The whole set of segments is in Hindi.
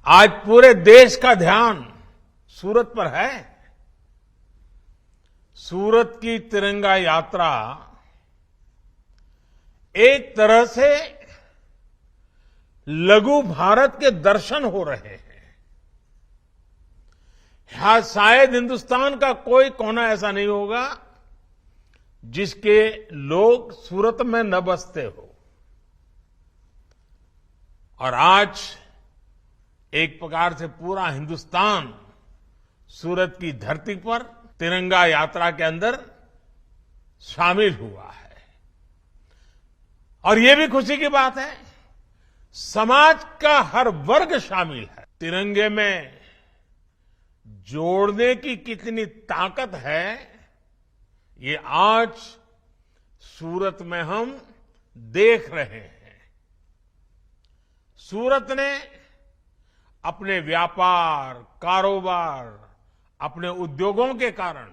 आज पूरे देश का ध्यान सूरत पर है। सूरत की तिरंगा यात्रा एक तरह से लघु भारत के दर्शन हो रहे हैं। शायद हिंदुस्तान का कोई कोना ऐसा नहीं होगा जिसके लोग सूरत में न बसते हो। और आज एक प्रकार से पूरा हिंदुस्तान सूरत की धरती पर तिरंगा यात्रा के अंदर शामिल हुआ है। और ये भी खुशी की बात है, समाज का हर वर्ग शामिल है। तिरंगे में जोड़ने की कितनी ताकत है, ये आज सूरत में हम देख रहे हैं। सूरत ने अपने व्यापार, कारोबार, अपने उद्योगों के कारण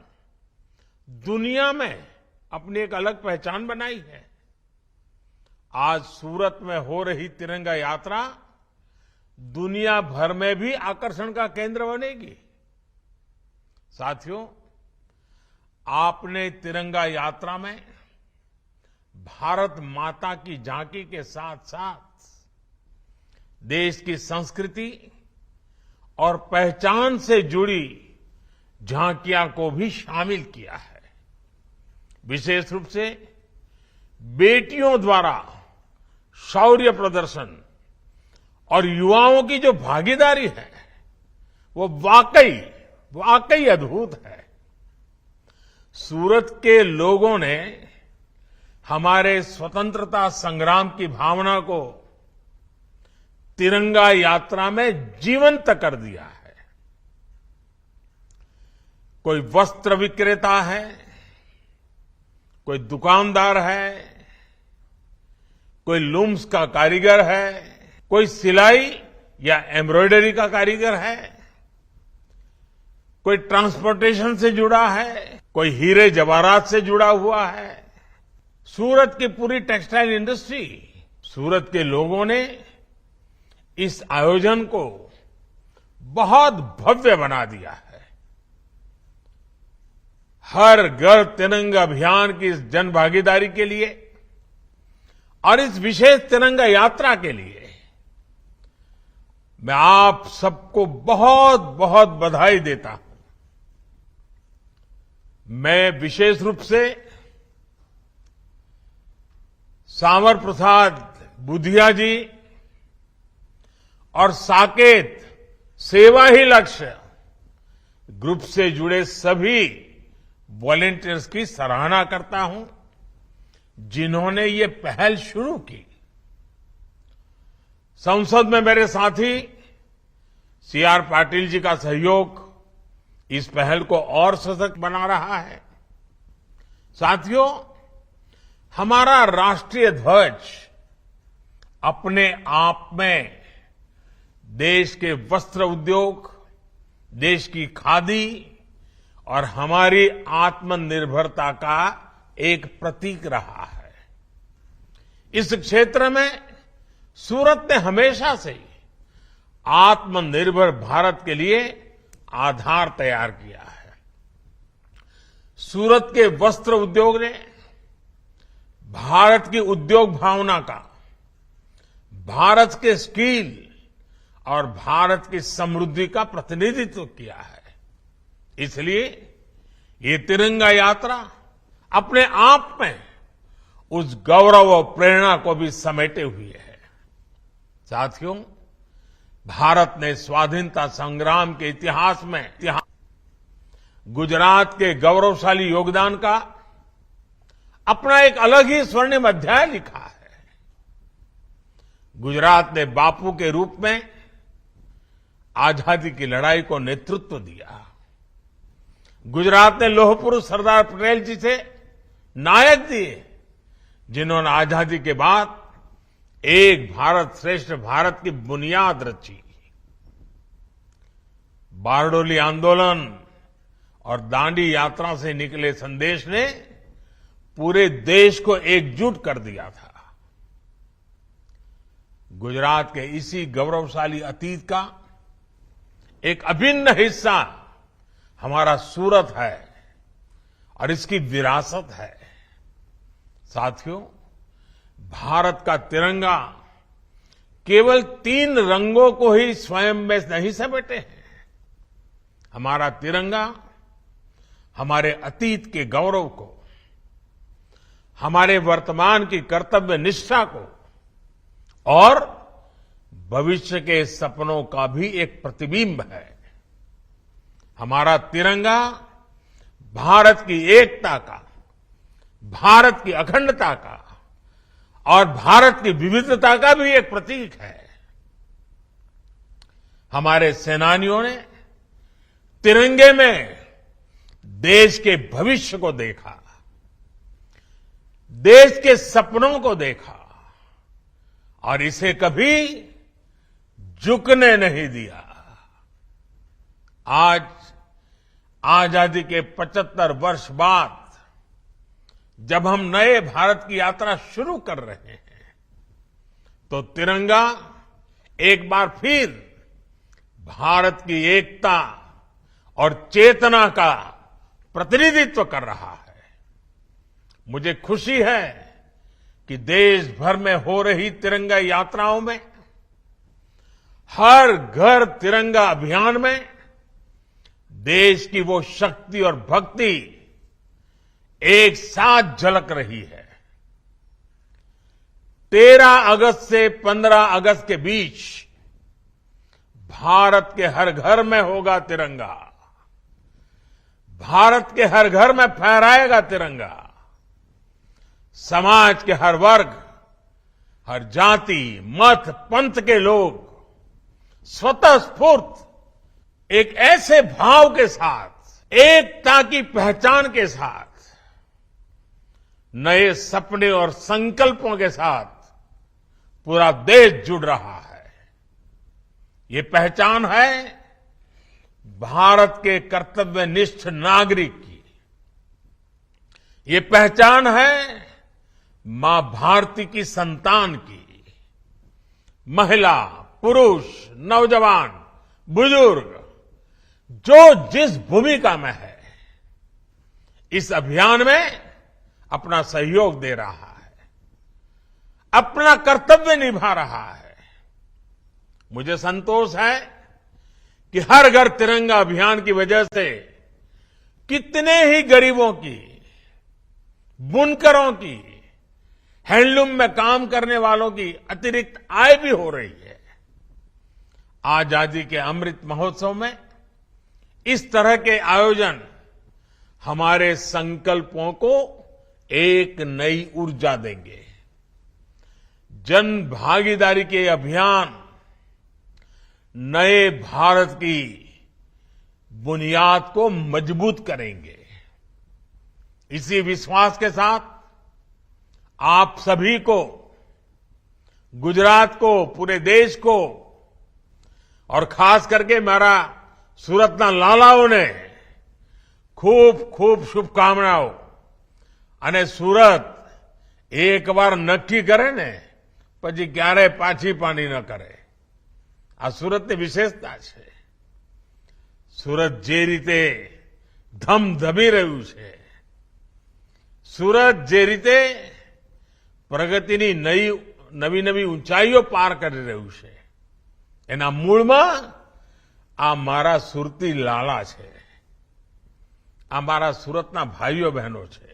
दुनिया में अपनी एक अलग पहचान बनाई है। आज सूरत में हो रही तिरंगा यात्रा दुनिया भर में भी आकर्षण का केंद्र बनेगी। साथियों, आपने तिरंगा यात्रा में भारत माता की झांकी के साथ साथ देश की संस्कृति और पहचान से जुड़ी झांकियां को भी शामिल किया है। विशेष रूप से बेटियों द्वारा शौर्य प्रदर्शन और युवाओं की जो भागीदारी है वो वाकई अद्भुत है। सूरत के लोगों ने हमारे स्वतंत्रता संग्राम की भावना को तिरंगा यात्रा में जीवंत कर दिया है। कोई वस्त्र विक्रेता है, कोई दुकानदार है, कोई लूम्स का कारीगर है, कोई सिलाई या एम्ब्रॉयडरी का कारीगर है, कोई ट्रांसपोर्टेशन से जुड़ा है, कोई हीरे जवाहरात से जुड़ा हुआ है। सूरत की पूरी टेक्सटाइल इंडस्ट्री, सूरत के लोगों ने इस आयोजन को बहुत भव्य बना दिया है। हर घर तिरंगा अभियान की इस जन भागीदारी के लिए और इस विशेष तिरंगा यात्रा के लिए मैं आप सबको बहुत बहुत बधाई देता हूं। मैं विशेष रूप से सांवर प्रसाद बुधिया जी और साकेत सेवा ही लक्ष्य ग्रुप से जुड़े सभी वॉलंटियर्स की सराहना करता हूं, जिन्होंने ये पहल शुरू की। संसद में मेरे साथी सीआर पाटिल जी का सहयोग इस पहल को और सशक्त बना रहा है। साथियों, हमारा राष्ट्रीय ध्वज अपने आप में देश के वस्त्र उद्योग, देश की खादी और हमारी आत्मनिर्भरता का एक प्रतीक रहा है। इस क्षेत्र में सूरत ने हमेशा से आत्मनिर्भर भारत के लिए आधार तैयार किया है। सूरत के वस्त्र उद्योग ने भारत की उद्योग भावना का, भारत के स्किल और भारत की समृद्धि का प्रतिनिधित्व किया है। इसलिए ये तिरंगा यात्रा अपने आप में उस गौरव और प्रेरणा को भी समेटे हुए है। साथियों, भारत ने स्वाधीनता संग्राम के इतिहास में गुजरात के गौरवशाली योगदान का अपना एक अलग ही स्वर्णिम अध्याय लिखा है। गुजरात ने बापू के रूप में आजादी की लड़ाई को नेतृत्व दिया। गुजरात ने लौह पुरुष सरदार पटेल जी से नायक दिए, जिन्होंने आजादी के बाद एक भारत श्रेष्ठ भारत की बुनियाद रची। बारडोली आंदोलन और दांडी यात्रा से निकले संदेश ने पूरे देश को एकजुट कर दिया था। गुजरात के इसी गौरवशाली अतीत का एक अभिन्न हिस्सा हमारा सूरत है और इसकी विरासत है। साथियों, भारत का तिरंगा केवल 3 रंगों को ही स्वयं में नहीं समेटे हैं। हमारा तिरंगा हमारे अतीत के गौरव को, हमारे वर्तमान की कर्तव्य निष्ठा को और भविष्य के सपनों का भी एक प्रतिबिंब है। हमारा तिरंगा भारत की एकता का, भारत की अखंडता का और भारत की विविधता का भी एक प्रतीक है। हमारे सेनानियों ने तिरंगे में देश के भविष्य को देखा, देश के सपनों को देखा और इसे कभी झुकने नहीं दिया। आज आजादी के 75 वर्ष बाद जब हम नए भारत की यात्रा शुरू कर रहे हैं, तो तिरंगा एक बार फिर भारत की एकता और चेतना का प्रतिनिधित्व कर रहा है। मुझे खुशी है कि देश भर में हो रही तिरंगा यात्राओं में, हर घर तिरंगा अभियान में देश की वो शक्ति और भक्ति एक साथ झलक रही है। 13 अगस्त से 15 अगस्त के बीच भारत के हर घर में होगा तिरंगा, भारत के हर घर में फहराएगा तिरंगा। समाज के हर वर्ग, हर जाति, मत, पंथ के लोग स्वतः स्फूर्त एक ऐसे भाव के साथ, एकता की पहचान के साथ, नए सपने और संकल्पों के साथ पूरा देश जुड़ रहा है। ये पहचान है भारत के कर्तव्यनिष्ठ नागरिक की। ये पहचान है मां भारती की संतान की। महिला, पुरुष, नौजवान, बुजुर्ग जो जिस भूमिका में है, इस अभियान में अपना सहयोग दे रहा है, अपना कर्तव्य निभा रहा है। मुझे संतोष है कि हर घर तिरंगा अभियान की वजह से कितने ही गरीबों की, बुनकरों की, हैंडलूम में काम करने वालों की अतिरिक्त आय भी हो रही है। आजादी के अमृत महोत्सव में इस तरह के आयोजन हमारे संकल्पों को एक नई ऊर्जा देंगे। जन भागीदारी के अभियान नए भारत की बुनियाद को मजबूत करेंगे। इसी विश्वास के साथ आप सभी को, गुजरात को, पूरे देश को और खास करके मेरा सूरतना लालाओने खूब खूब शुभकामनाओं। અને સુરત એકવાર નક્કી કરે ને પછી ક્યારેય પાછી પાણી ન કરે, આ સુરતની વિશેષતા છે। સુરત જે રીતે ધમધમી રહ્યું છે, સુરત જે રીતે પ્રગતિની નવી નવી ઊંચાઈઓ પાર કરી રહ્યું છે, એના મૂળમાં આ મારા સુરતી લાલા છે, આ મારા સુરતના ભાઈઓ બહેનો છે।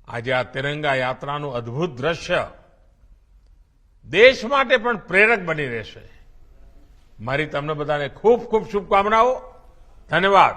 આજે આ તિરંગા યાત્રાનું અદભુત દ્રશ્ય દેશ માટે પણ પ્રેરક બની રહેશે। મારી તમને બધાને ખૂબ ખૂબ શુભકામનાઓ। ધન્યવાદ।